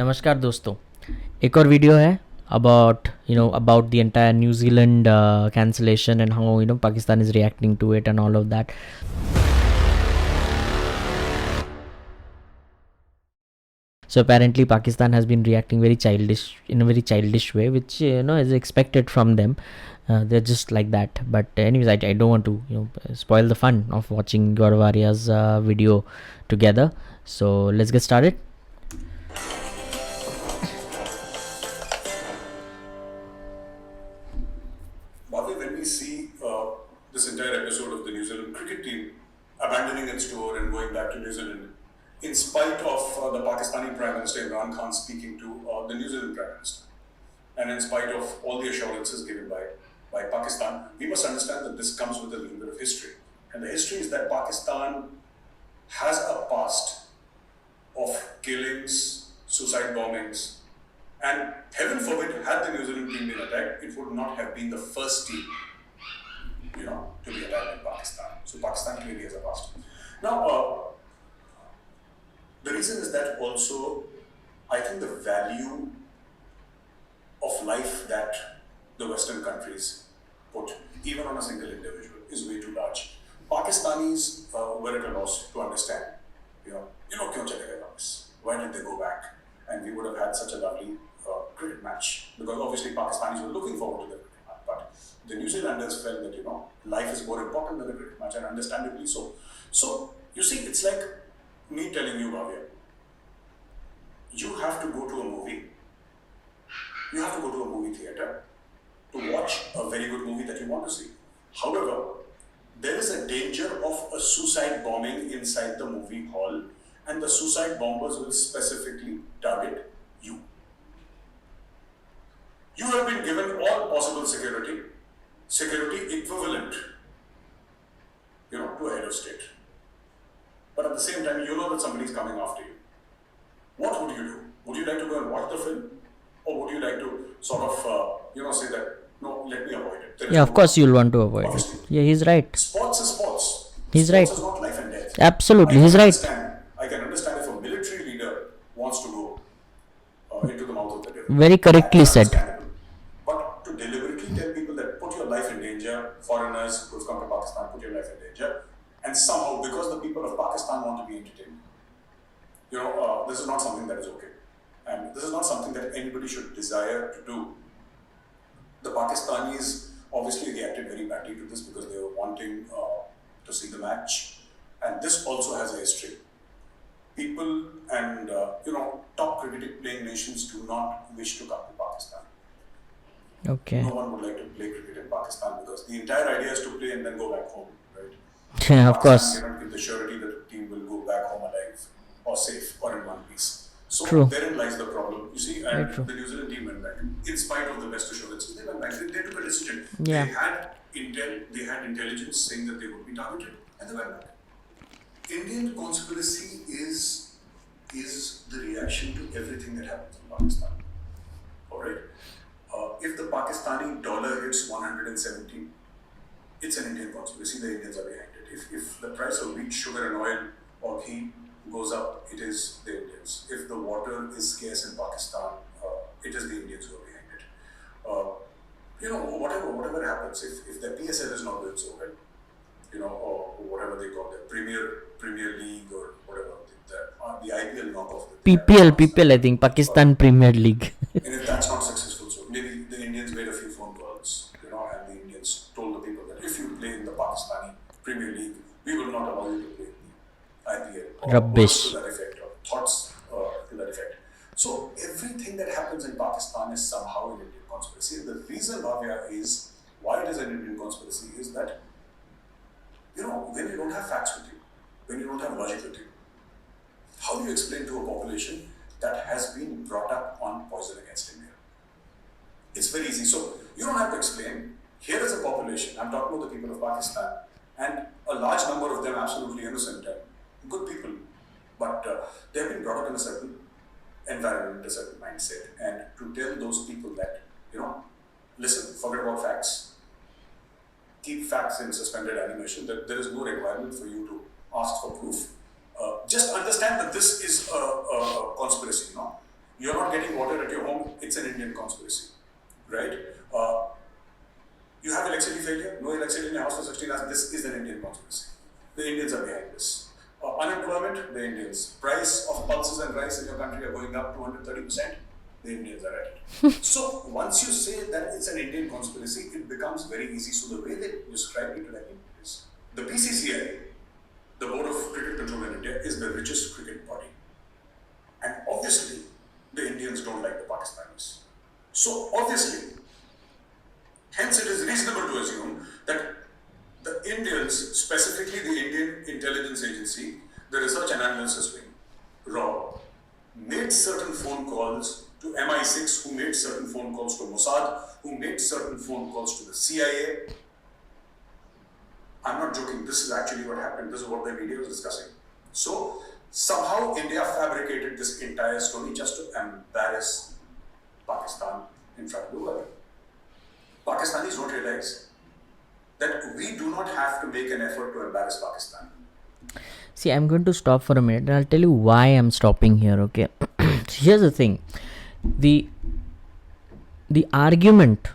नमस्कार दोस्तों, एक और वीडियो है about the entire New Zealand cancellation and how Pakistan is reacting to it and all of that. So apparently Pakistan has been reacting in a very childish way, which is expected from them. They're just like that. But anyways, I don't want to spoil the fun of watching Gaurav Arya's video together. So let's get started. Bhavya, when we see this entire episode of the New Zealand cricket team abandoning its tour and going back to New Zealand, in spite of the Pakistani Prime Minister Imran Khan speaking to the New Zealand Prime Minister, and in spite of all the assurances given by Pakistan, we must understand that this comes with a little bit of history. And the history is that Pakistan has a past of killings, suicide bombings, and heaven forbid, had the New Zealand team been attacked, it would not have been the first team, to be attacked in Pakistan. So Pakistan clearly has a past. Now, the reason is that also, I think the value of life that the Western countries put, even on a single individual, is way too large. Pakistanis were at a loss to understand, kyun chale gaye wapas? Why did they go back? And we would have had such a lovely cricket match, because obviously Pakistanis were looking forward to the cricket match, but the New Zealanders felt that life is more important than the cricket match, and understandably so. So you see, it's like me telling you, Bhavya, you have to go to a movie. You have to go to a movie theater to watch a very good movie that you want to see. However, there is a danger of a suicide bombing inside the movie hall, and the suicide bombers will specifically target you. You have been given all possible security equivalent, to a head of state. But at the same time, you know that somebody is coming after you. What would you do? Would you like to go and watch the film? Or would you like to sort of, say that, no, let me avoid it? Yeah, of course you'll want to avoid it. Yeah, he's right. Sports is sports. He's right. Sports is not life and death. Absolutely, he's right. I can understand if a military leader wants to go into the mouth of the devil. Very correctly said. But to deliberately tell people that put your life in danger, foreigners who've come to Pakistan, put your life in danger, and somehow, because the people of Pakistan want to be entertained, this is not something that is okay. And this is not something that anybody should desire to do. The Pakistanis obviously reacted very badly to this because they were wanting to see the match. And this also has a history. People and, top cricket playing nations do not wish to come to Pakistan. Okay. No one would like to play cricket in Pakistan because the entire idea is to play and then go back home, right? Yeah, of course. Pakistan cannot give the surety that the team will go back home alive or safe or in one piece. So True. therein lies the problem, you see, and true. the New Zealand team went back. In spite of the best assurances, they went back. They took a decision. Yeah. They had intelligence saying that they would be targeted, and they went back. Indian conspiracy is the reaction to everything that happens in Pakistan. Alright? If the Pakistani dollar hits 170, it's an Indian conspiracy, the Indians are behind it. If the price of wheat, sugar and oil or ghee goes up, it is the Indians. If the water is scarce in Pakistan, it is the Indians who are behind it. Whatever happens, if the PSL is not doing so well, or whatever they call it, Premier League or whatever, the IPL knockoff. PPL, I think, Pakistan Premier League. And if that's not successful, so maybe the Indians made a few phone calls, and the Indians told the people that if you play in the Pakistani Premier League, we will not allow you to play in the IPL. Or Rubbish. to that effect, or thoughts to that effect. So everything that happens in Pakistan is somehow an Indian conspiracy. And the reason, Bhavya, is why it is an Indian conspiracy is that, when you don't have facts with you, when you don't have logic with you, how do you explain to a population that has been brought up on poison against India? It's very easy. So you don't have to explain. Here is a population, I'm talking about the people of Pakistan, and a large number of them absolutely innocent and good people, but they have been brought up in a certain environment, a certain mindset, and to tell those people that, listen, forget about facts, keep facts in suspended animation, that there is no requirement for you to ask for proof. Just understand that this is a conspiracy, you're not getting water at your home, it's an Indian conspiracy, right? You have electricity failure, no electricity in your house for 16 hours, this is an Indian conspiracy. The Indians are behind this. Unemployment, the Indians. Price of pulses and rice in your country are going up 230%, the Indians are at it. So once you say that it's an Indian conspiracy, it becomes very easy. So the way they describe it like is, the BCCI, the Board of Cricket Control in India, is the richest cricket body. And obviously, the Indians don't like the Pakistanis. So obviously, hence it is reasonable to assume that the Indians, specifically the Indian Intelligence Agency, the Research and Analysis Wing, RAW, made certain phone calls to MI6, who made certain phone calls to Mossad, who made certain phone calls to the CIA. I'm not joking, this is actually what happened, this is what the media was discussing. So, somehow India fabricated this entire story just to embarrass Pakistan in front of the world. Pakistanis don't realize that we do not have to make an effort to embarrass Pakistan. See, I'm going to stop for a minute and I'll tell you why I'm stopping here, okay? Here's the thing. The argument,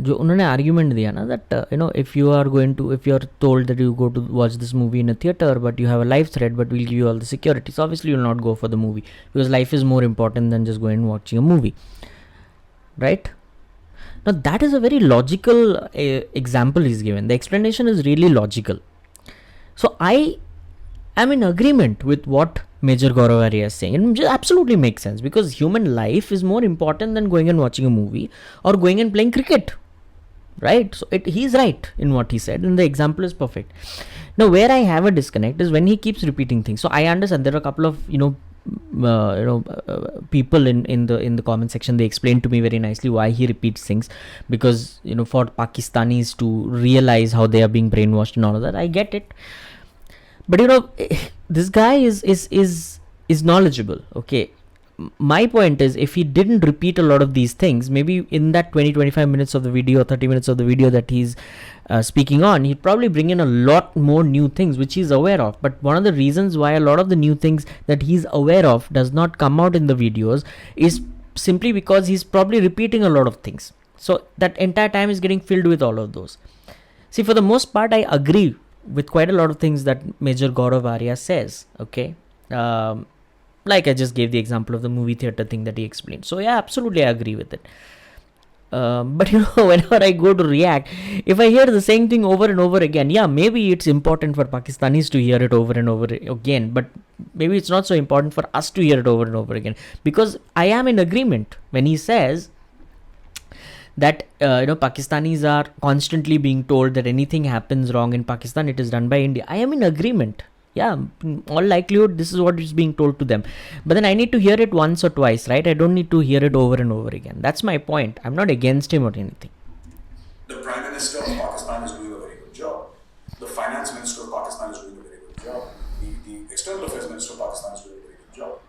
जो उन्होंने argument दिया ना, that if you're told that you go to watch this movie in a theater but you have a life threat but we'll give you all the security, so obviously you'll not go for the movie because life is more important than just going and watching a movie, right? Now that is a very logical example he's given. The explanation is really logical. So I am in agreement with what Major Gaurav Arya is saying. It absolutely makes sense because human life is more important than going and watching a movie or going and playing cricket, right? So he's right in what he said and the example is perfect. Now where I have a disconnect is when he keeps repeating things. So I understand there are a couple of people in the comment section, they explained to me very nicely why he repeats things, because for Pakistanis to realize how they are being brainwashed and all of that. I get it, but this guy is knowledgeable, okay? My point is, if he didn't repeat a lot of these things, maybe in that 20-25 minutes of the video or 30 minutes of the video that he's speaking on, he'd probably bring in a lot more new things which he's aware of. But one of the reasons why a lot of the new things that he's aware of does not come out in the videos is simply because he's probably repeating a lot of things. So that entire time is getting filled with all of those. See, for the most part, I agree with quite a lot of things that Major Gaurav Arya says, okay? Like I just gave the example of the movie theater thing that he explained. So yeah, absolutely I agree with it. But whenever I go to react, if I hear the same thing over and over again, yeah, maybe it's important for Pakistanis to hear it over and over again, but maybe it's not so important for us to hear it over and over again, because I am in agreement when he says that Pakistanis are constantly being told that anything happens wrong in Pakistan, it is done by India. I am in agreement. Yeah, in all likelihood, this is what is being told to them. But then I need to hear it once or twice, right? I don't need to hear it over and over again. That's my point. I'm not against him or anything. The Prime Minister of Pakistan is doing a very good job. The Finance Minister of Pakistan is doing a very good job. The External Affairs Minister of Pakistan is doing a very good job.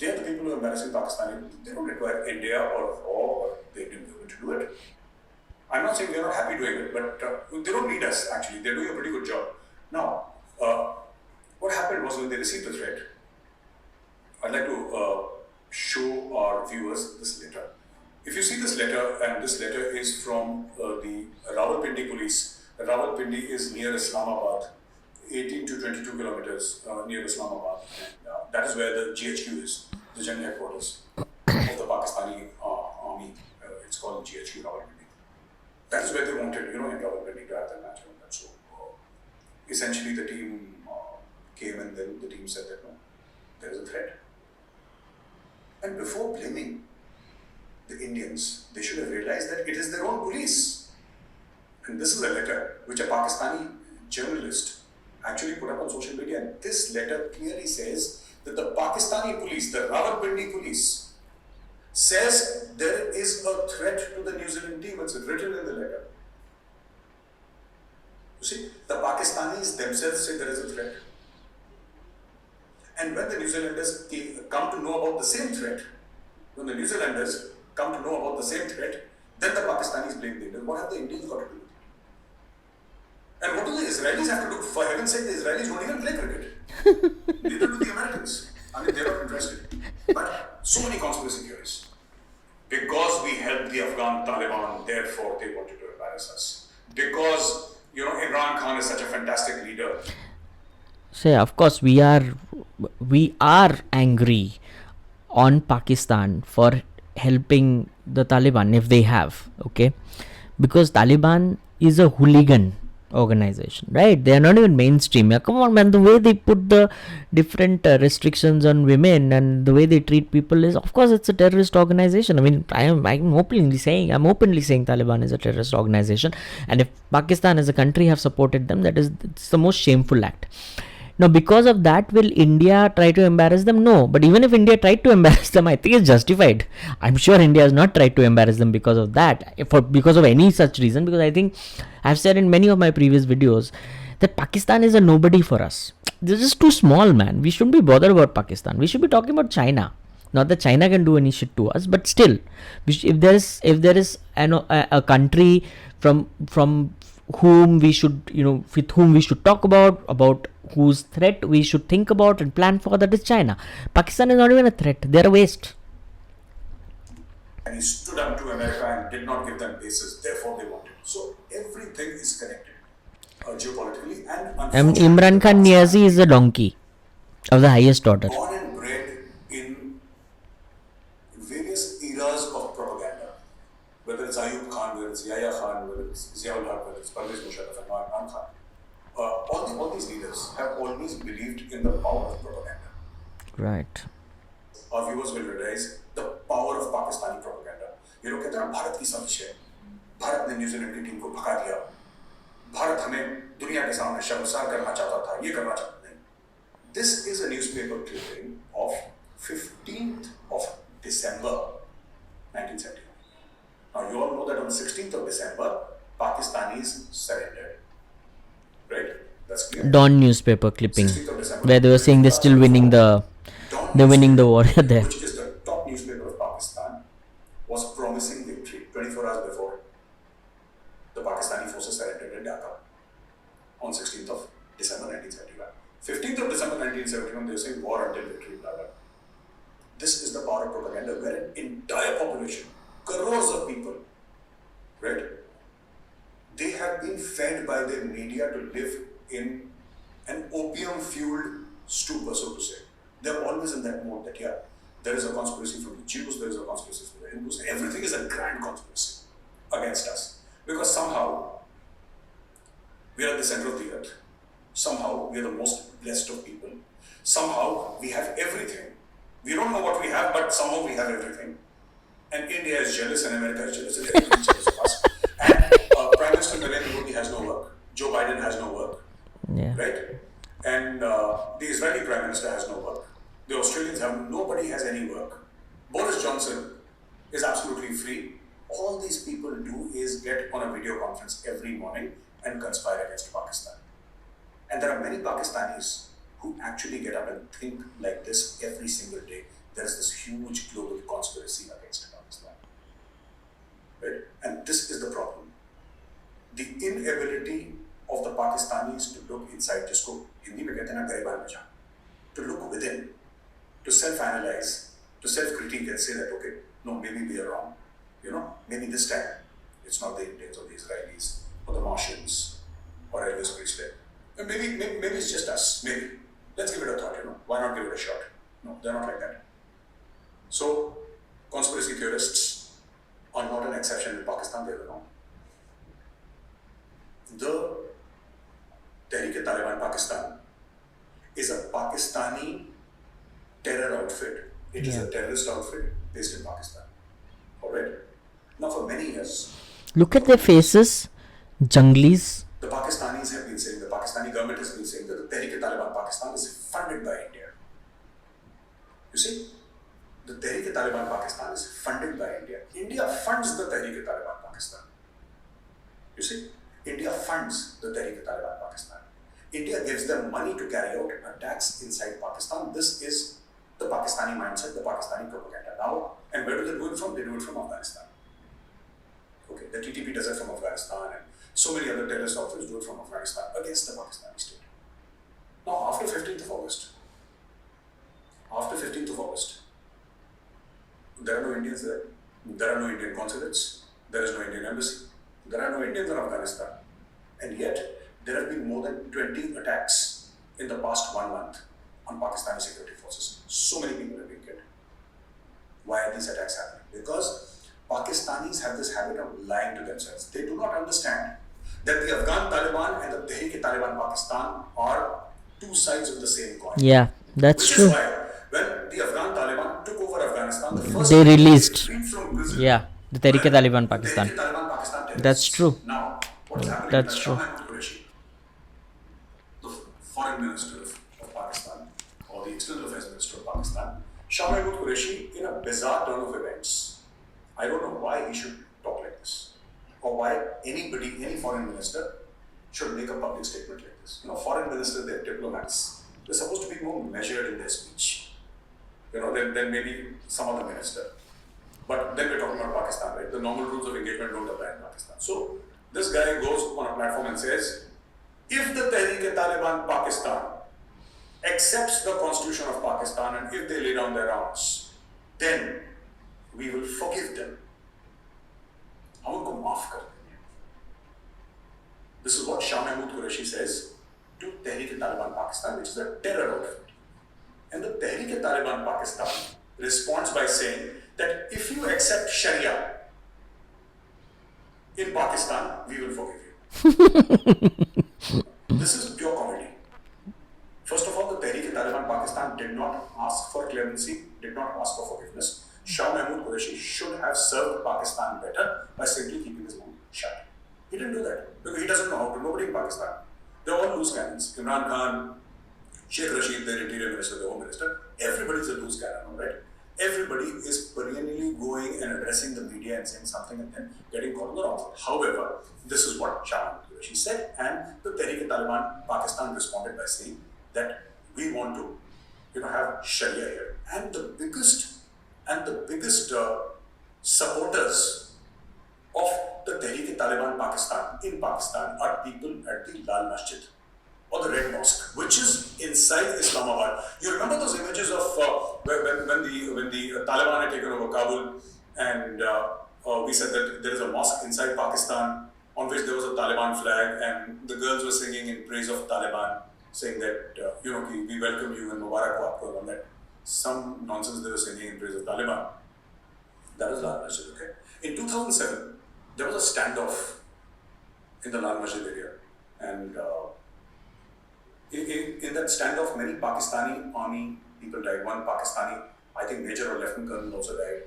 They are the people who are embarrassing Pakistan. They don't require India or RAW or the Indian government to do it. I'm not saying they're not happy doing it, but they don't need us, actually. They're doing a pretty good job. Now, what happened was when they received the threat, I'd like to show our viewers this letter. If you see this letter, and this letter is from the Rawalpindi police. Rawalpindi is near Islamabad, 18 to 22 kilometers near Islamabad. And, that is where the GHQ is, the general headquarters of the Pakistani army. It's called GHQ Rawalpindi. That is where they wanted, in Rawalpindi to have that match. So essentially the team came and then the team said that no, there is a threat. And before blaming the Indians, they should have realized that it is their own police. And this is a letter which a Pakistani journalist actually put up on social media. And this letter clearly says that the Pakistani police, the Rawalpindi police, says there is a threat to the New Zealand team. It's written in the letter. You see, the Pakistanis themselves say there is a threat. And when the New Zealanders come to know about the same threat, then the Pakistanis blame the Indians. What have the Indians got to do with it? And what do the Israelis have to do? For heaven's sake, the Israelis don't even play cricket. Neither do the Americans. I mean, they're not interested. But So many conspiracy theories. Because we helped the Afghan Taliban, therefore they wanted to embarrass us. Because, Imran Khan is such a fantastic leader. So of course we are angry on Pakistan for helping the Taliban if they have, okay, because Taliban is a hooligan organization, right? They are not even mainstream. Yeah, come on, man. The way they put the different restrictions on women and the way they treat people is, of course, it's a terrorist organization. I mean, I'm openly saying Taliban is a terrorist organization, and if Pakistan as a country have supported them, it's the most shameful act. Now, because of that, will India try to embarrass them? No. But even if India tried to embarrass them, I think it's justified. I'm sure India has not tried to embarrass them because of that, because of any such reason. Because I think I've said in many of my previous videos that Pakistan is a nobody for us. They're just too small, man. We shouldn't be bothered about Pakistan. We should be talking about China. Not that China can do any shit to us, but still, if there is a country from whom we should, with whom we should talk about whose threat we should think about and plan for, that is China. Pakistan is not even a threat. They're a waste. And he stood up to America and did not give them bases, therefore they wanted. So everything is connected, geopolitically, and Imran Khan Niazi is a donkey of the highest order. Born and bred in various eras of propaganda, whether it's Ayub Khan, whether it's Yahya Khan, whether it's Ziaul Haq, whether it's Parvez Musharraf and Imran Khan. All these leaders have always believed in the power of propaganda. Right. Our viewers will realize the power of Pakistani propaganda. कहते हैं भारत की साजिश है, भारत ने New Zealand की team को भगा दिया, भारत हमें दुनिया के सामने शर्मसार करना चाहता था, ये करना चाहता नहीं. This is a newspaper clipping of 15th of December 1971. Now you all know that on 16th of December, Pakistanis surrendered. Right? That's clear. Dawn newspaper clipping, where they were saying they're still winning the war there. Which is the top newspaper of Pakistan, was promising victory 24 hours before the Pakistani forces surrendered in Dhaka on 16th of December 1971. 15th of December 1971, they were saying war until victory, blah, blah. This is the power of propaganda, where an entire population, crores of people, right? They have been fed by their media to live in an opium-fueled stupor, so to say. They're always in that mode that, yeah, there is a conspiracy from the Jews, there is a conspiracy from the Hindus, everything is a grand conspiracy against us. Because somehow, we are at the center of the earth. Somehow, we are the most blessed of people. Somehow, we have everything. We don't know what we have, but somehow we have everything. And India is jealous, and America is jealous, and everyone is jealous of us. And Prime Minister Narendra Modi has no work. Joe Biden has no work. Yeah. Right? And the Israeli Prime Minister has no work. The Australians have, nobody has any work. Boris Johnson is absolutely free. All these people do is get on a video conference every morning and conspire against Pakistan. And there are many Pakistanis who actually get up and think like this every single day. There is this huge global conspiracy against Pakistan. Right? And this is the problem. The inability of the Pakistanis to look inside, jisko Hindi mein kehte hain na gariban mein jaan, to look within, to self-analyze, to self-critique and say that, okay, no, maybe we are wrong. Maybe this time it's not the Indians or the Israelis or the Martians or Elvis Presley. And maybe it's just us, maybe. Let's give it a thought, Why not give it a shot? No, they're not like that. So, conspiracy theorists are not an exception in Pakistan, they're wrong. The Tehreek-e-Taliban Pakistan is a Pakistani terror outfit. It is a terrorist outfit based in Pakistan. Alright? Now for many years, look at their faces, junglis. The Pakistanis have been saying, the Pakistani government has been saying that the Tehreek-e-Taliban Pakistan is funded by India. You see? The Tehreek-e-Taliban Pakistan is funded by India. India funds the Tehreek-e-Taliban Pakistan. You see? India funds the Tehreek-e-Taliban Pakistan. India gives them money to carry out attacks inside Pakistan. This is the Pakistani mindset, the Pakistani propaganda. Now, and where do they do it from? They do it from Afghanistan. Okay, the TTP does it from Afghanistan, and so many other terrorist outfits do it from Afghanistan against the Pakistani state. Now, after 15th of August, There are no Indians there. There are no Indian consulates. There is no Indian embassy. There are no Indians in Afghanistan. And yet, there have been more than 20 attacks in the past 1 month on Pakistani security forces. So many people have been killed. Why are these attacks happening? Because Pakistanis have this habit of lying to themselves. They do not understand that the Afghan Taliban and the Tehrik-e-Taliban Pakistan are two sides of the same coin. Yeah, that's Which true. is why, when the Afghan Taliban took over Afghanistan, the first They thing released, freed from prison. yeah, the Tehrik-e-Taliban The Pakistan. Tehrik-e-Taliban Pakistan terrorists. That's true. Now, what is happening That's is that true. Shah Mahmood Qureshi, the foreign minister of Pakistan, or the external affairs minister of Pakistan, Shah Mahmood Qureshi, in a bizarre turn of events, I don't know why he should talk like this, or why anybody, any foreign minister, should make a public statement like this. Foreign ministers, they're diplomats. They're supposed to be more measured in their speech, than maybe some other minister. But then we're talking about Pakistan, right? The normal rules of engagement don't apply in Pakistan. So this guy goes on a platform and says, if the Tehrik-e-Taliban Pakistan accepts the constitution of Pakistan and if they lay down their arms, then we will forgive them. हम उनको माफ कर देंगे. This is what Shah Mahmood Qureshi says to Tehrik-e-Taliban Pakistan, which is a terror outfit. And the Tehrik-e-Taliban Pakistan responds by saying that if you accept Sharia in Pakistan, we will forgive you. This is pure comedy. First of all, the Tehrik-e-Taliban Pakistan did not ask for clemency, did not ask for forgiveness. Shah Mahmood Qureshi should have served Pakistan better by simply keeping his mouth shut. He didn't do that because he doesn't know how to. Nobody in Pakistan. They're all loose cannons. Imran Khan, Sheikh Rashid, their interior minister, the home minister, everybody's a loose cannon, right? Everybody is perennially going and addressing the media and saying something and then getting caught on the wrong foot. However, this is what Shah Mahmood Qureshi said, and the Tehrik-e-Taliban Pakistan responded by saying that we want to, have Sharia here. And the biggest supporters of the Tehrik-e-Taliban Pakistan in Pakistan are people at the Lal Masjid or the Red Mosque, which is inside Islamabad. You remember those images of when the Taliban had taken over Kabul, and we said that there is a mosque inside Pakistan on which there was a Taliban flag, and the girls were singing in praise of Taliban, saying that we welcome you and Mubarak ho aapko, and that some nonsense they were singing in praise of Taliban. That was Lal Masjid. Okay. In 2007, there was a standoff in the Lal Masjid area, and in that standoff, many Pakistani army people died. One Pakistani, I think Major or Lieutenant Colonel also died,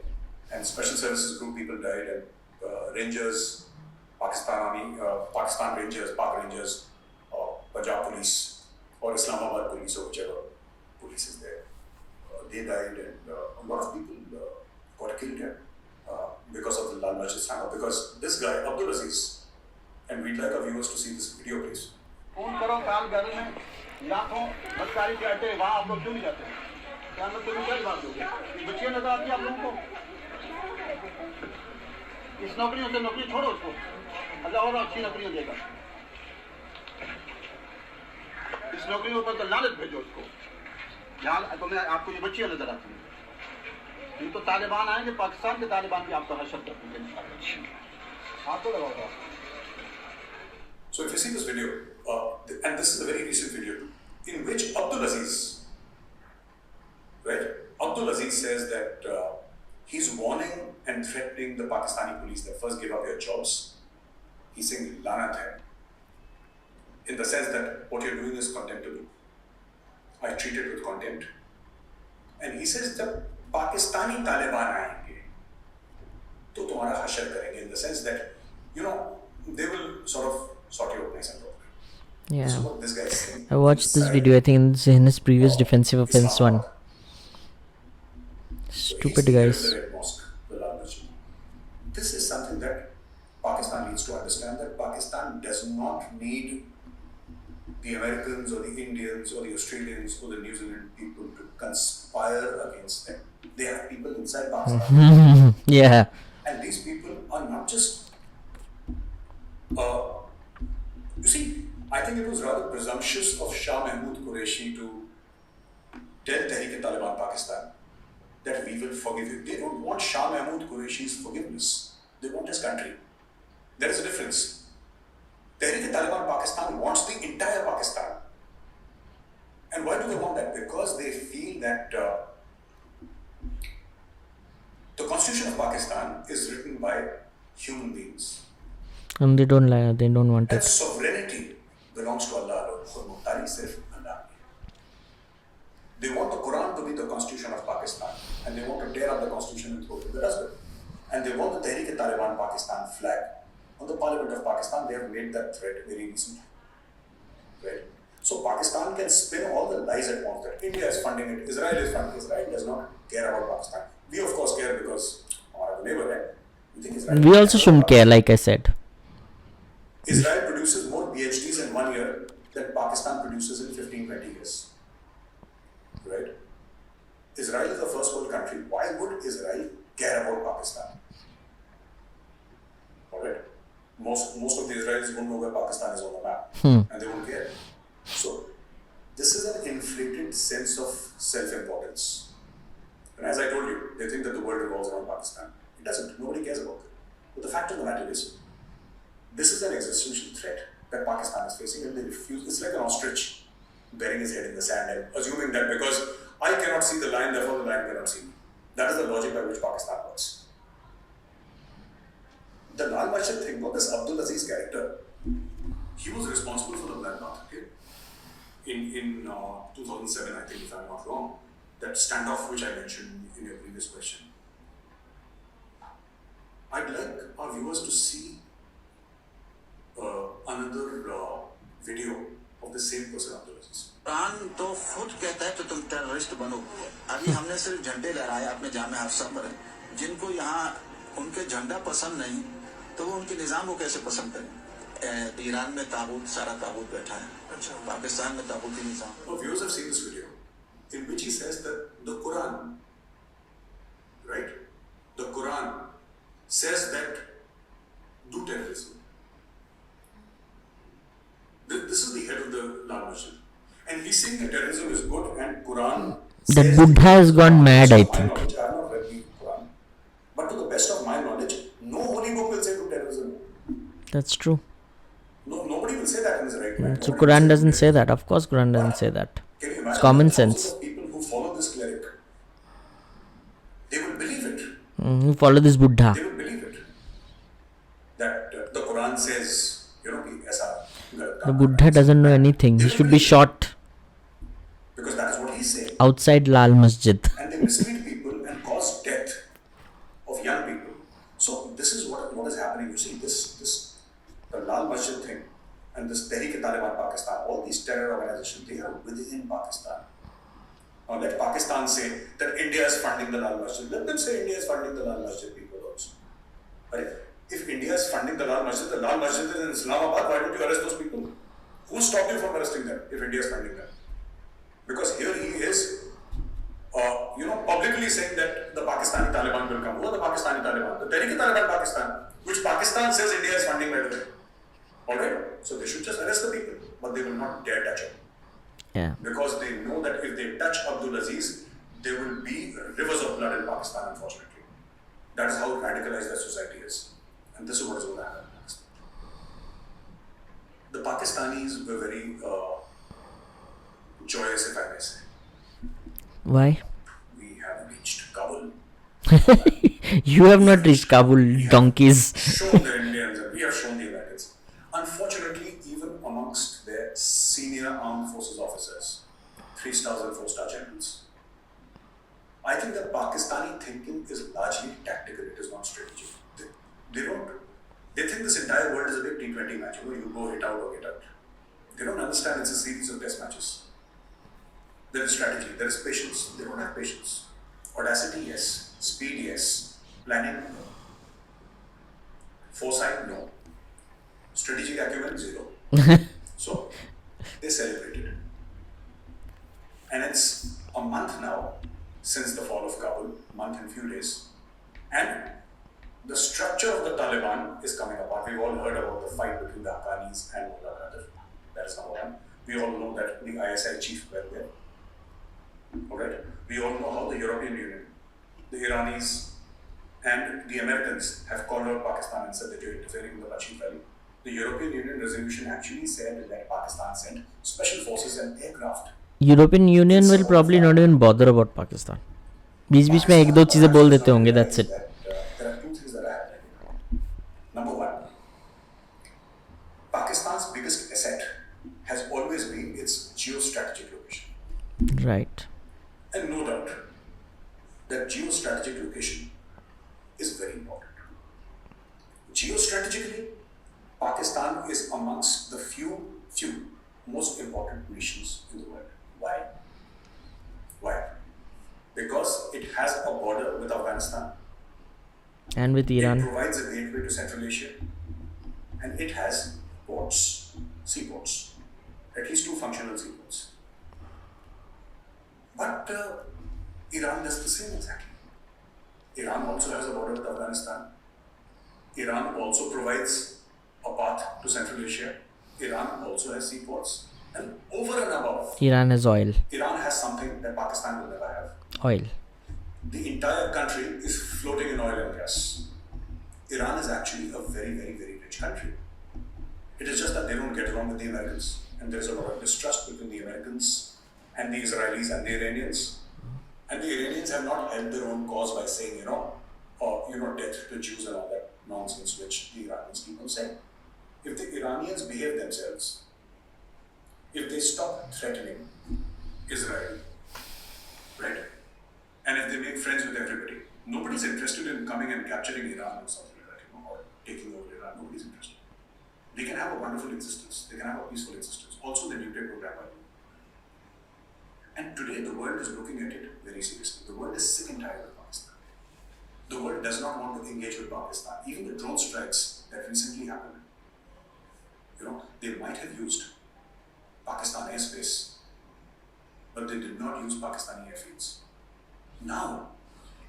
and Special Services Group people died, and Rangers, Pakistan Army, Pakistan Rangers, Pak Rangers, or Punjab Police, or Islamabad Police, or whichever police is there, they died, and a lot of people got killed here because of the Lal Masjid standoff. Because this guy, Abdul Aziz, and we'd like our viewers to see this video, please. Phone करो काल घर में लाखों बदकारी के अड्डे वहाँ आप लोग क्यों नहीं जाते? क्या मैं तुम्हें क्या जवाब दूँगी? बच्चियाँ नजर आती हैं आप लोगों को? इस नौकरियों से नौकरी छोड़ो उसको, अल्लाह और अच्छी नौकरियाँ देगा. इस नौकरियों पर तो लानत भेजो उसको. यहाँ तो मैं आपको ये बच्चियाँ नजर आती हैं. ये तो तालिबान आएंगे, पाकिस्तान के तालिबान भी आपको हशर कर देंगे. आपको लगाओ. So if you see this video, and this is a very recent video, in which Abdul Aziz, right? Abdul Aziz says that he's warning and threatening the Pakistani police that first give up your jobs. He's saying lanat hai, in the sense that what you're doing is contemptible. I treat it with contempt. And he says that Pakistani Taliban aayenge, to tumhara hashar karenge, in the sense that, they will sort of sort you out nice and properly. Yeah. This is what this guy is saying. I watched this video, I think it's in his previous defensive offense one. Stupid guys. The Red Mosque, the Lal Masjid. This is something that Pakistan needs to understand, that Pakistan does not need the Americans or the Indians or the Australians or the New Zealand people to conspire against them. They have people inside Pakistan. Yeah. And these people are not just you see, I think it was rather presumptuous of Shah Mahmood Qureshi to tell Tehrik-e-Taliban Pakistan that we will forgive you. They don't want Shah Mahmood Qureshi's forgiveness. They want his country. There is a difference. Tehreek-e-Taliban Pakistan wants the entire Pakistan. And why do they want that? Because they feel that the Constitution of Pakistan is written by human beings. And they don't want And it. sovereignty belongs to Allah alone. They want the Quran to be the Constitution of Pakistan. And they want to tear up the Constitution and throw it in the dustbin. And they want the Tehreek-e-Taliban Pakistan flag. On the Parliament of Pakistan, they have made that threat very recently. Right? So Pakistan can spin all the lies it wants, that India is funding it, Israel is funding it. Israel does not care about Pakistan. We of course care because our neighbor, right? We think Israel We also shouldn't care, like I said. Israel produces more PhDs in 1 year than Pakistan produces in 15-20 years. Right? Israel is the first world country. Why would Israel care about Pakistan? Alright? Most of the Israelis won't know where Pakistan is on the map. And they won't care. So, this is an inflated sense of self-importance. And as I told you, they think that the world revolves around Pakistan. It doesn't. Nobody cares about it. But the fact of the matter is, this is an existential threat that Pakistan is facing, and they refuse. It's like an ostrich burying his head in the sand and assuming that because I cannot see the lion, therefore the lion cannot see me. That is the logic by which Pakistan works. The Lal Masjid thing, this Abdul Aziz character, he was responsible for the Black Path, okay? In 2007, I think, if I'm not wrong, that standoff which I mentioned in your previous question. I'd like our viewers to see another video of the same person, Abdul Aziz. Quran तो खुद कहता है तो तुम terrorist बनो। अभी हमने सिर्फ झंडे लहराए अपने जामे हफ्सा पर, जिनको यहाँ उनके झंडा पसंद नहीं तो वो उनके निजाम को कैसे पसंद करें? ईरान में ताबूत, सारा ताबूत बैठा है। अच्छा, पाकिस्तान में ताबूती निजाम। Well, viewers have seen this video in which he says that the Quran, right? The Quran says that do terrorism. This is the head of the Lal Masjid. And he's saying that terrorism is good and Quran That Buddha has gone mad, I think. I have not read the Quran. But to the best of my knowledge, no holy book will say do terrorism. That's true. No, nobody will say that in his right mind. So Quran doesn't say that. Of course Quran doesn't say that. Can you imagine It's common the thousands sense. of people who follow this cleric? They will believe it. You follow this Buddha. They will believe it. That the Quran says, The Buddha doesn't know anything. He should be shot because that is what he's saying. outside Lal Masjid. And they mislead people and cause death of young people. So this is what is happening. You see, the Lal Masjid thing and this Tehreek-e-Taliban Pakistan, all these terror organizations, they are within Pakistan. Now let Pakistan say that India is funding the Lal Masjid. Let them say India is funding the Lal Masjid people also. But if India is funding the Lal Masjid is in Islamabad, why don't you arrest those people? Who stopped you from arresting them if India is funding them? Because here he is, publicly saying that the Pakistani Taliban will come. Who are the Pakistani Taliban? The Tehreek-e-Taliban Pakistan, which Pakistan says India is funding by the way. Alright? So they should just arrest the people, but they will not dare touch him. Yeah. Because they know that if they touch Abdul Aziz, there will be rivers of blood in Pakistan, unfortunately. That is how radicalized that society is. And this is what is going to happen next. The Pakistanis were very joyous, if I may say. Why? We have reached Kabul. You have not reached Kabul, donkeys. Shown the Indians and we have shown the Americans. Unfortunately, even amongst their senior armed forces officers, 3-stars and 4-star generals, I think that Pakistani thinking is largely tactical, it is not strategic. They think this entire world is a big T20 match. You go hit out or get out. They don't understand it's a series of test matches. There is strategy, there is patience. They don't have patience. Audacity, yes. Speed, yes. Planning, no. Foresight, no. Strategic acumen, 0. So, they celebrated. And it's a month now since the fall of Kabul, month and few days. And the structure of the Taliban is coming apart. We've all heard about the fight between the Haqqanis and Mullah Qadir. That is number one. We all know that the ISI chief went there. Alright? We all know how the European Union the Iranis and the Americans have called out Pakistan and said that you're interfering in the Panjshir Valley. The European Union resolution actually said that Pakistan sent special forces and aircraft. European Union will probably not even bother about Pakistan. बीच में एक दो चीजें बोल देते होंगे, that's it. There are two things that are happening. Number one, Pakistan's biggest asset has always been its geostrategic location. Right. And no doubt that geostrategic location is very important. Geostrategically, Pakistan is amongst the few most important nations in the world. Why? Because it has a border with Afghanistan. And with Iran. It provides a gateway to Central Asia. And it has ports, seaports. At least 2 functional seaports. But Iran does the same exactly. Iran also has a border with Afghanistan. Iran also provides a path to Central Asia. Iran also has seaports. And over and above, Iran has oil. Iran has something that Pakistan will never have. Oil. The entire country is floating in oil and gas. Iran is actually a very, very, very rich country. It is just that they don't get along with the Americans. And there's a lot of distrust between the Americans and the Israelis and the Iranians. And the Iranians have not helped their own cause by saying, death to Jews and all that nonsense which the Iranians keep on saying. If the Iranians behave themselves, if they stop threatening Israel, right, and if they make friends with everybody, nobody's interested in coming and capturing Iran or something like that, or taking over Iran. Nobody's interested. They can have a wonderful existence. They can have a peaceful existence. Also, the nuclear program. And today, the world is looking at it very seriously. The world is sick and tired of Pakistan. The world does not want to engage with Pakistan. Even the drone strikes that recently happened, they might have used Pakistan airspace, but they did not use Pakistani airfields. Now,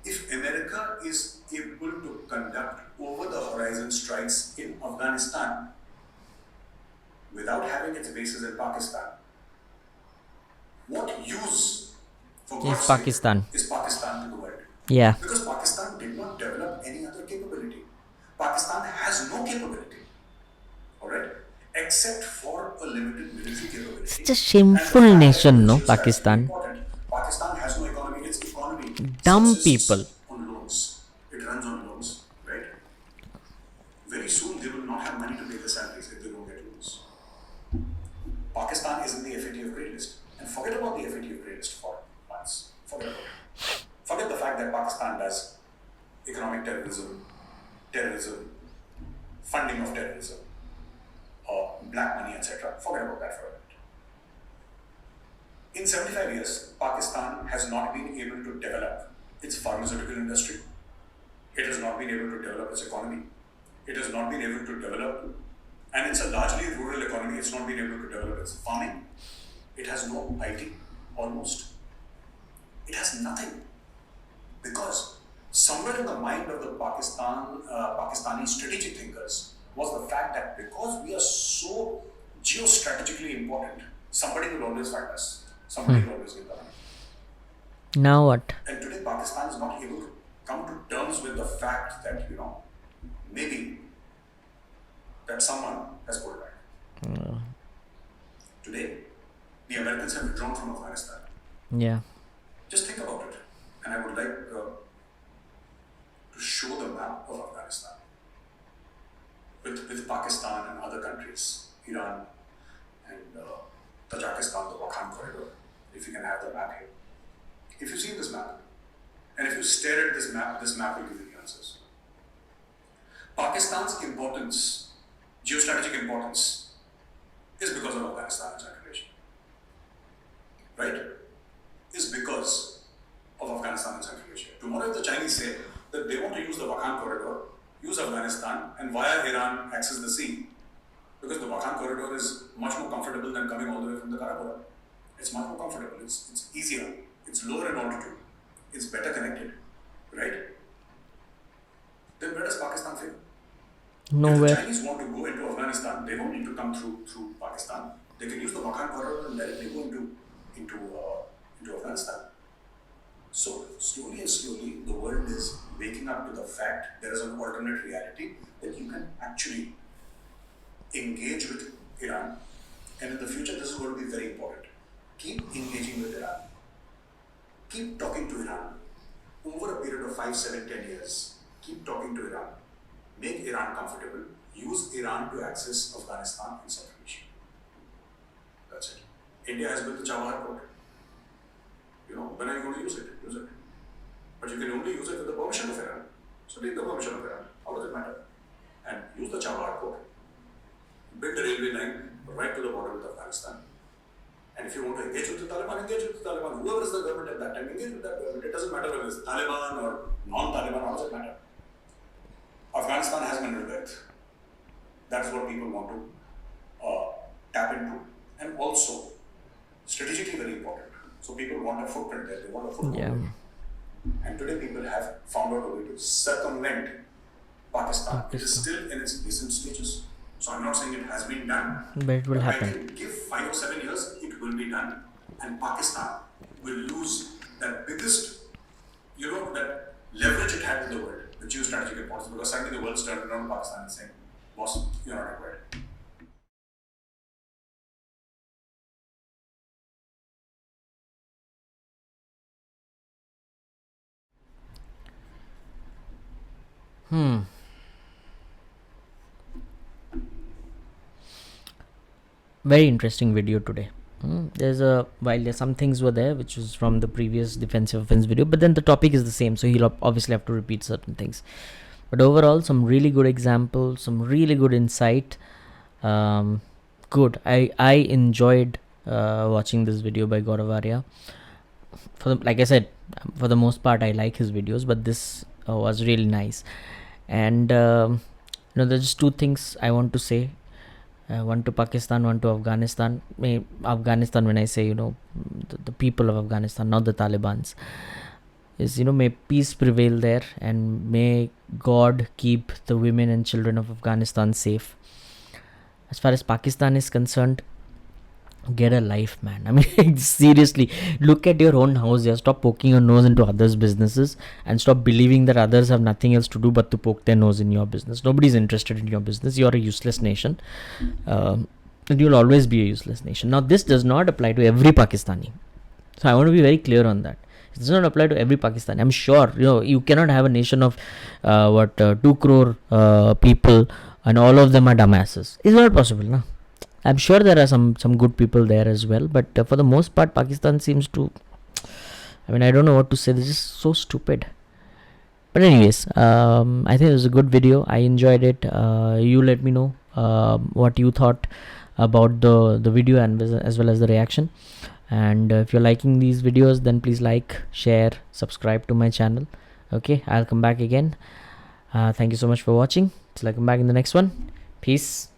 if America is able to conduct over-the-horizon strikes in Afghanistan without having its bases in Pakistan, what use for God's sake is Pakistan to the world? Yeah. Because Pakistan did not develop any other capability. Pakistan has no capability, alright, except for a limited military capability. Such a shameful nation, no, Pakistan. Pakistan has no economy. Its economy Dumb people. On loans. It runs on loans, right? Very soon they will not have money to pay the salaries if they don't get loans. Pakistan is in the FATF grey list. And forget about the FATF grey list for once. Forget about it. Forget the fact that Pakistan does economic terrorism, funding of terrorism, or black money, etc. Forget about that for a minute. In 75 years, Pakistan has not been able to develop its pharmaceutical industry. It has not been able to develop its economy. It has not been able to develop, and it's a largely rural economy, it's not been able to develop its farming. It has no IT, almost. It has nothing. Because somewhere in the mind of the Pakistani strategic thinkers was the fact that because we are so geostrategically important, somebody will always find us. Somebody will always give the money. Now what? And today Pakistan is not able to come to terms with the fact that, maybe that someone has pulled back. Today, the Americans have withdrawn from Afghanistan. Yeah. Just think about it. And I would like to show the map of Afghanistan with Pakistan and other countries, Iran and Tajikistan, the Wakhan corridor. If you can have the map here. If you see this map, and if you stare at this map will give you the answers. Pakistan's importance, geostrategic importance, is because of Afghanistan and Central Asia. Right? Is because of Afghanistan and Central Asia. Tomorrow if the Chinese say that they want to use the Wakhan corridor, use Afghanistan, and via Iran access the sea, because the Wakhan corridor is much more comfortable than coming all the way from the Karakoram. It's much more comfortable, it's easier, it's lower in altitude, it's better connected, right? Then where does Pakistan fit? Nowhere. If the Chinese want to go into Afghanistan, they don't need to come through Pakistan. They can use the Wakhan corridor and directly go into Afghanistan. So slowly and slowly, the world is waking up to the fact there is an alternate reality that you can actually engage with Iran. And in the future, this is going to be very important. Keep engaging with Iran. Keep talking to Iran. Over a period of 5, 7, 10 years, keep talking to Iran. Make Iran comfortable. Use Iran to access Afghanistan and South Asia. That's it. India has built the Chabahar port. When are you going to use it? Use it. But you can only use it with the permission of Iran. So take the permission of Iran. How does it matter? And use the Chabahar port. Build the railway line right to the border with Afghanistan. And if you want to engage with the Taliban, engage with the Taliban. Whoever is the government at that time, engage with that government. It doesn't matter whether it's Taliban or non-Taliban. How does it matter? Afghanistan has mineral wealth. That's what people want to tap into. And also, strategically very important. So people want a footprint there. They want a footprint there. And today people have found out a way to circumvent Pakistan. It is still in its nascent stages. So I'm not saying it has been done. But it will happen. I can give 5 or 7 years, it will be done. And Pakistan will lose that biggest, that leverage it had in the world, the geostrategic importance, because suddenly the world's turned around to Pakistan and saying, boss, you're not required. Very interesting video today. While some things were there which was from the previous defensive offense video, but then the topic is the same, so he'll obviously have to repeat certain things. But overall, some really good examples, some really good insight. Good. I enjoyed watching this video by Gaurav Arya. Like I said, for the most part I like his videos, but this was really nice. And there's just 2 things I want to say. One to Pakistan, one to Afghanistan. Afghanistan, when I say, the people of Afghanistan, not the Talibans, is, may peace prevail there, and may God keep the women and children of Afghanistan safe. As far as Pakistan is concerned, get a life, man. I mean, seriously, look at your own house. Stop poking your nose into others' businesses, and stop believing that others have nothing else to do but to poke their nose in your business. Nobody's interested in your business. You're a useless nation, and you'll always be a useless nation. Now, this does not apply to every Pakistani, so I want to be very clear on that. It does not apply to every Pakistani. I'm sure you cannot have a nation of 2 crore people and all of them are dumbasses. It's not possible, no? I'm sure there are some good people there as well, but for the most part, Pakistan seems to, I don't know what to say. This is so stupid. But anyways, I think it was a good video. I enjoyed it. You let me know what you thought about the video and as well as the reaction. And if you're liking these videos, then please like, share, subscribe to my channel. Okay, I'll come back again. Thank you so much for watching. Till I come back in the next one. Peace.